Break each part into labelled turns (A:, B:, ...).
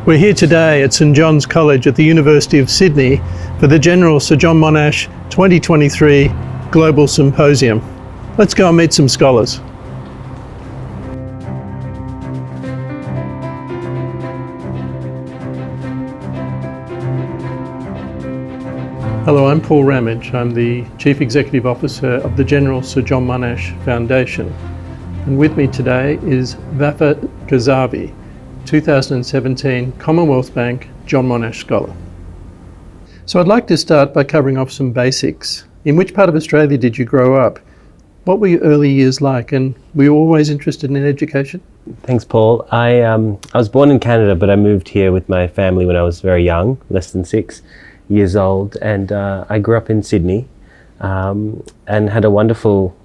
A: We're here today at St John's College at the University of Sydney for the General Sir John Monash 2023 Global Symposium. Let's go and meet some scholars. Hello, I'm Paul Ramadge. I'm the Chief Executive Officer of the General Sir John Monash Foundation. And with me today is Vafa Ghazavi, 2017 Commonwealth Bank John Monash Scholar. So I'd like to start by covering off some basics. In which part of Australia did you grow up? What were your early years like, and were you always interested in education?
B: Thanks, Paul. I was born in Canada, but I moved here with my family when I was very young, less than 6 years old, and I grew up in Sydney and had a wonderful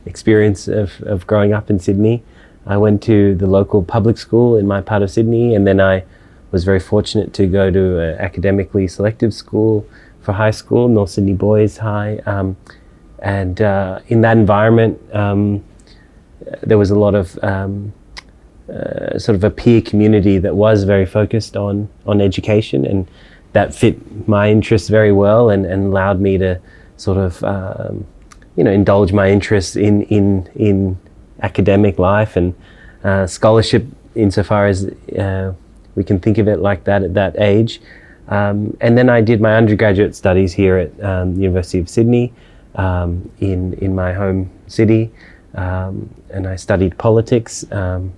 B: experience of growing up in Sydney. I went to the local public school in my part of Sydney, and then I was very fortunate to go to an academically selective school for high school, North Sydney Boys High. And in that environment, there was a lot of sort of a peer community that was very focused on education, and that fit my interests very well and allowed me to sort of indulge my interests in academic life and scholarship, insofar as we can think of it like that at that age. And then I did my undergraduate studies here at the University of Sydney in my home city, and I studied politics and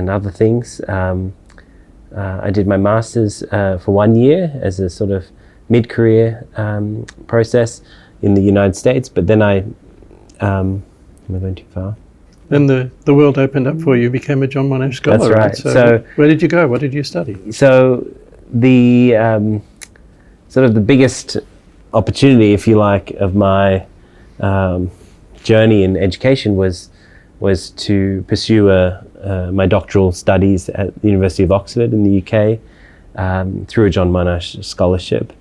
B: other things. I did my master's for 1 year as a sort of mid-career process in the United States, but then am I going too far?
A: Then the world opened up for you, became a John Monash Scholar.
B: That's right.
A: So where did you go? What did you study?
B: So the sort of the biggest opportunity, if you like, of my journey in education was to pursue my doctoral studies at the University of Oxford in the UK through a John Monash scholarship.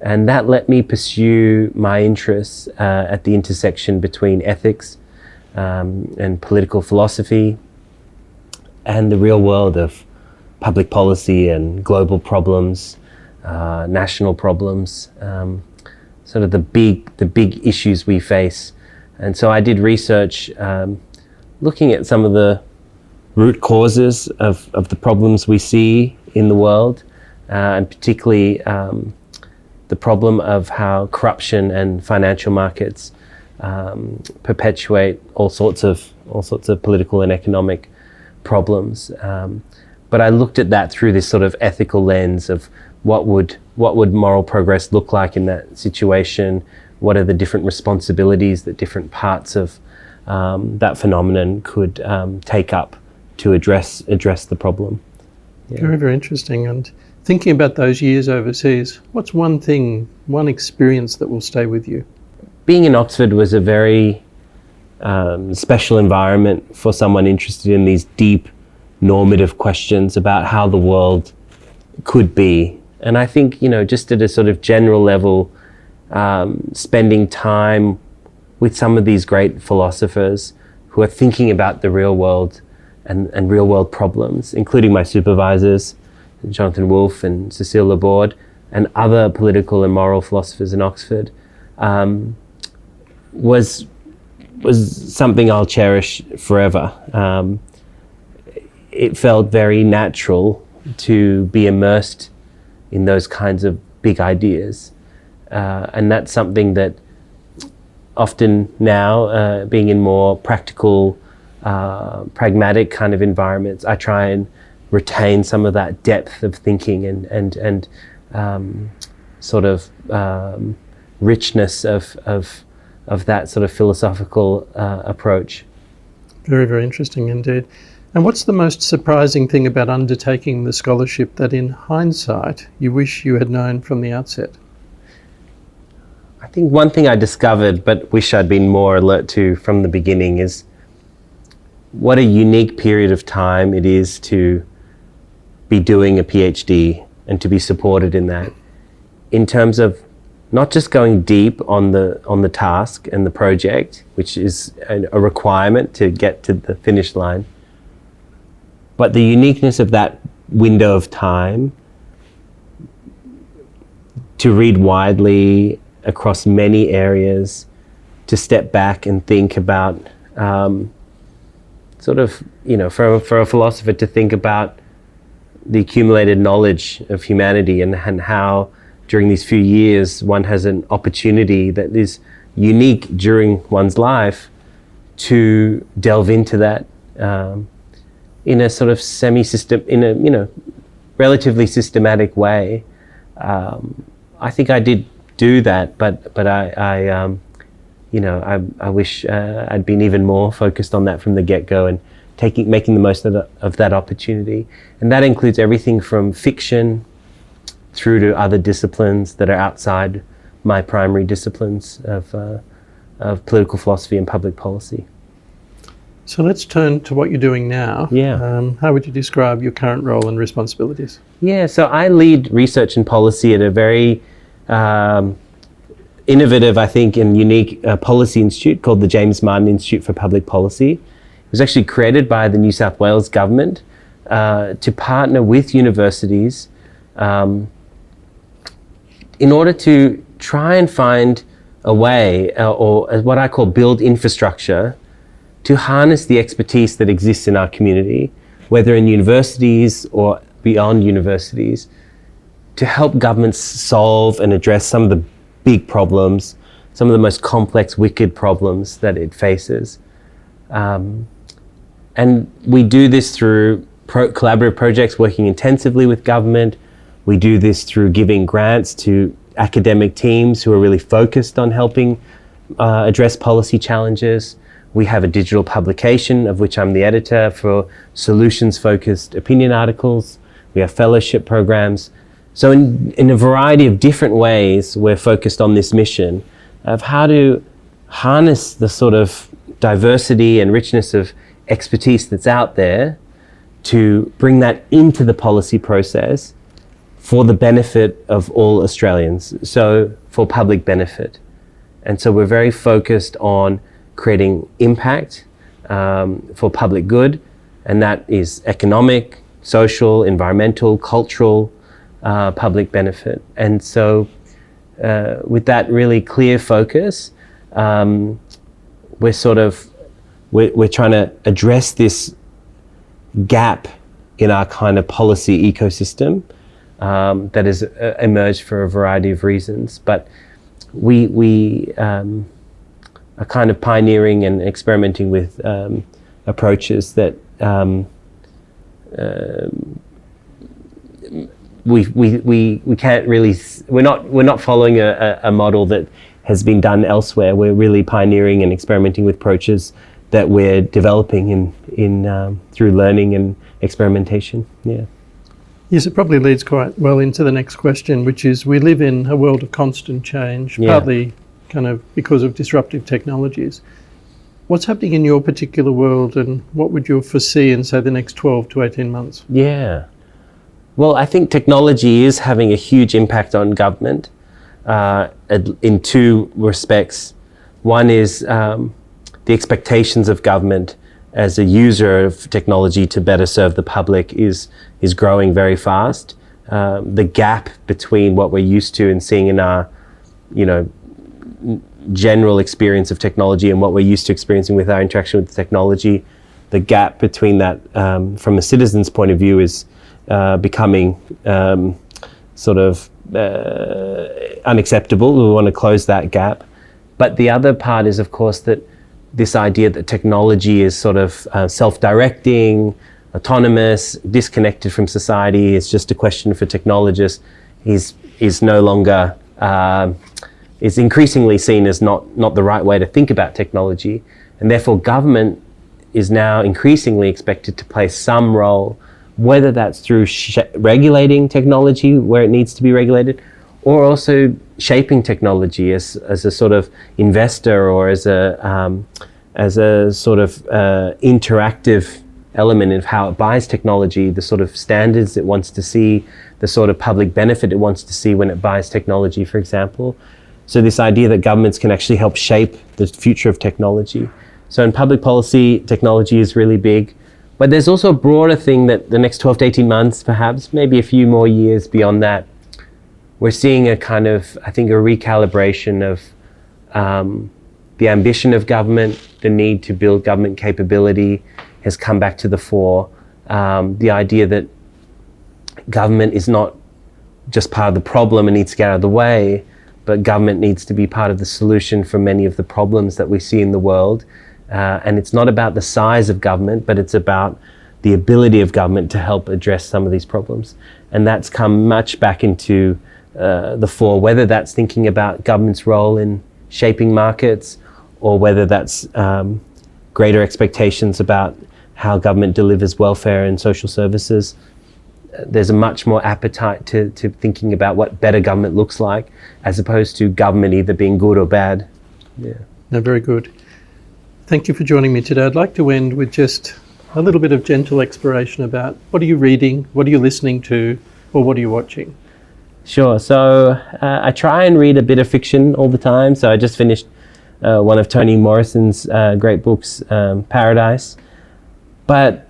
B: And that let me pursue my interests at the intersection between ethics and political philosophy and the real world of public policy and global problems, national problems, sort of the big issues we face. And so I did research looking at some of the root causes of the problems we see in the world, and particularly the problem of how corruption and financial markets perpetuate all sorts of political and economic problems. But I looked at that through this sort of ethical lens of what would moral progress look like in that situation? What are the different responsibilities that different parts of that phenomenon could take up to address the problem? Yeah.
A: Very, very interesting. And thinking about those years overseas, what's one thing, one experience that will stay with you?
B: Being in Oxford was a very special environment for someone interested in these deep normative questions about how the world could be. And I think, just at a sort of general level, spending time with some of these great philosophers who are thinking about the real world and real world problems, including my supervisors, Jonathan Wolfe and Cecile Laborde, and other political and moral philosophers in Oxford, was something I'll cherish forever. It felt very natural to be immersed in those kinds of big ideas. And that's something that often now, being in more practical, pragmatic kind of environments, I try and retain some of that depth of thinking and sort of richness of that sort of philosophical approach.
A: Very, very interesting indeed. And what's the most surprising thing about undertaking the scholarship that in hindsight you wish you had known from the outset?
B: I think one thing I discovered but wish I'd been more alert to from the beginning is what a unique period of time it is to be doing a PhD and to be supported in that, in terms of not just going deep on the task and the project, which is a requirement to get to the finish line, but the uniqueness of that window of time to read widely across many areas, to step back and think about sort of, for a philosopher to think about the accumulated knowledge of humanity and how during these few years one has an opportunity that is unique during one's life to delve into that in a sort of relatively systematic way. I think I did do that, but I wish I'd been even more focused on that from the get-go and making the most of that opportunity. And that includes everything from fiction through to other disciplines that are outside my primary disciplines of political philosophy and public policy.
A: So let's turn to what you're doing now.
B: Yeah.
A: How would you describe your current role and responsibilities?
B: Yeah, so I lead research and policy at a very innovative, I think, and unique policy institute called the James Martin Institute for Public Policy. It was actually created by the New South Wales government to partner with universities in order to try and find a way, or what I call build infrastructure, to harness the expertise that exists in our community, whether in universities or beyond universities, to help governments solve and address some of the big problems, some of the most complex, wicked problems that it faces. And we do this through collaborative projects, working intensively with government. We do this through giving grants to academic teams who are really focused on helping address policy challenges. We have a digital publication of which I'm the editor for solutions-focused opinion articles. We have fellowship programs. So in a variety of different ways, we're focused on this mission of how to harness the sort of diversity and richness of expertise that's out there to bring that into the policy process for the benefit of all Australians, so for public benefit. And so we're very focused on creating impact for public good, and that is economic, social, environmental, cultural, public benefit. And so with that really clear focus, we're trying to address this gap in our kind of policy ecosystem that has emerged for a variety of reasons. But we are kind of pioneering and experimenting with approaches that we can't really, we're not following a model that has been done elsewhere. We're really pioneering and experimenting with approaches that we're developing in through learning and experimentation. Yeah.
A: Yes, it probably leads quite well into the next question, which is we live in a world of constant change, partly kind of because of disruptive technologies. What's happening in your particular world, and what would you foresee in, say, the next 12 to 18 months?
B: Yeah. Well, I think technology is having a huge impact on government in two respects. One is the expectations of government as a user of technology to better serve the public is growing very fast. The gap between what we're used to and seeing in our, general experience of technology and what we're used to experiencing with our interaction with technology, the gap between that from a citizen's point of view is becoming unacceptable. We want to close that gap. But the other part is, of course, that this idea that technology is sort of self-directing, autonomous, disconnected from society, is just a question for technologists, is no longer, is increasingly seen as not the right way to think about technology. And therefore government is now increasingly expected to play some role, whether that's through regulating technology where it needs to be regulated, or also shaping technology as a sort of investor, or as a sort of interactive element of how it buys technology, the sort of standards it wants to see, the sort of public benefit it wants to see when it buys technology, for example. So this idea that governments can actually help shape the future of technology. So in public policy, technology is really big. But there's also a broader thing that the next 12 to 18 months, perhaps, maybe a few more years beyond that, we're seeing a kind of, I think, a recalibration of the ambition of government, the need to build government capability has come back to the fore. The idea that government is not just part of the problem and needs to get out of the way, but government needs to be part of the solution for many of the problems that we see in the world. And it's not about the size of government, but it's about the ability of government to help address some of these problems. And that's come much back into the fore, whether that's thinking about government's role in shaping markets, or whether that's greater expectations about how government delivers welfare and social services. There's a much more appetite to thinking about what better government looks like, as opposed to government either being good or bad. Yeah.
A: No, very good. Thank you for joining me today. I'd like to end with just a little bit of gentle exploration about what are you reading, what are you listening to, or what are you watching?
B: Sure. So I try and read a bit of fiction all the time. So I just finished one of Toni Morrison's great books, Paradise. But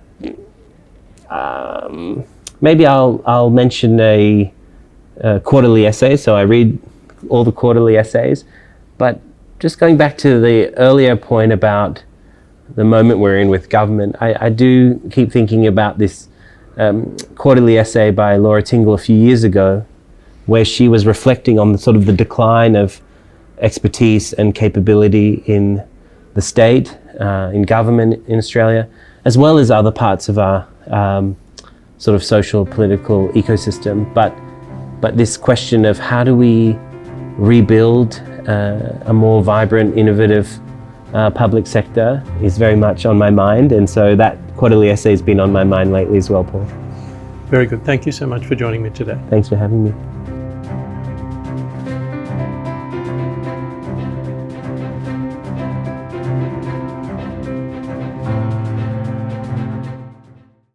B: maybe I'll mention a quarterly essay. So I read all the quarterly essays. But just going back to the earlier point about the moment we're in with government, I do keep thinking about this quarterly essay by Laura Tingle a few years ago, where she was reflecting on the sort of the decline of expertise and capability in the state, in government in Australia, as well as other parts of our sort of social political ecosystem. But this question of how do we rebuild a more vibrant, innovative public sector is very much on my mind. And so that quarterly essay has been on my mind lately as well, Paul.
A: Very good. Thank you so much for joining me today.
B: Thanks for having me.